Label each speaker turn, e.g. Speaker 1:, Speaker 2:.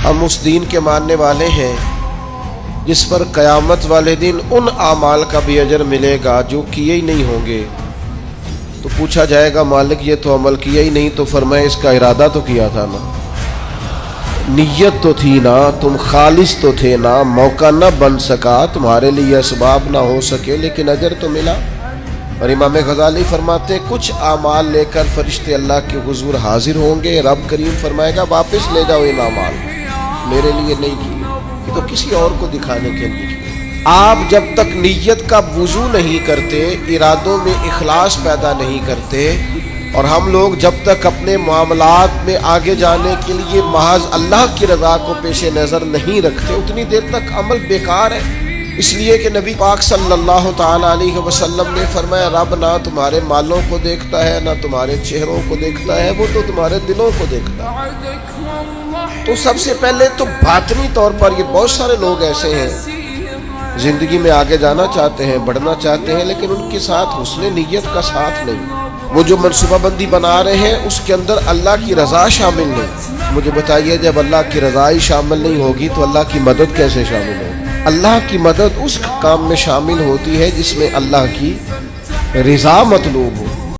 Speaker 1: ہم اس دین کے ماننے والے ہیں جس پر قیامت والے دن ان اعمال کا بھی اجر ملے گا جو کیے ہی نہیں ہوں گے۔ تو پوچھا جائے گا مالک یہ تو عمل کیا ہی نہیں، تو فرمائے اس کا ارادہ تو کیا تھا نا، نیت تو تھی نا، تم خالص تو تھے نا، موقع نہ بن سکا، تمہارے لیے اسباب نہ ہو سکے، لیکن اجر تو ملا۔ اور امام غزالی فرماتے ہیں کچھ اعمال لے کر فرشتے اللہ کے حضور حاضر ہوں گے، رب کریم فرمائے گا واپس لے جاؤ ان اعمال، میرے لیے نہیں کیے، یہ تو کسی اور کو دکھانے کے لیے کیے۔ آپ جب تک نیت کا وضو نہیں کرتے، ارادوں میں اخلاص پیدا نہیں کرتے، اور ہم لوگ جب تک اپنے معاملات میں آگے جانے کے لیے محض اللہ کی رضا کو پیش نظر نہیں رکھتے، اتنی دیر تک عمل بیکار ہے۔ اس لیے کہ نبی پاک صلی اللہ تعالی علیہ وسلم نے فرمایا رب نہ تمہارے مالوں کو دیکھتا ہے نہ تمہارے چہروں کو دیکھتا ہے، وہ تو تمہارے دلوں کو دیکھتا ہے۔ تو سب سے پہلے تو باطنی طور پر یہ بہت سارے لوگ ایسے ہیں زندگی میں آگے جانا چاہتے ہیں، بڑھنا چاہتے ہیں، لیکن ان کے ساتھ حسن نیت کا ساتھ نہیں۔ وہ جو منصوبہ بندی بنا رہے ہیں اس کے اندر اللہ کی رضا شامل نہیں۔ مجھے بتائیے جب اللہ کی رضا ہی شامل نہیں ہوگی تو اللہ کی مدد کیسے شامل ہوگی؟ اللہ کی مدد اس کام میں شامل ہوتی ہے جس میں اللہ کی رضا مطلوب ہو۔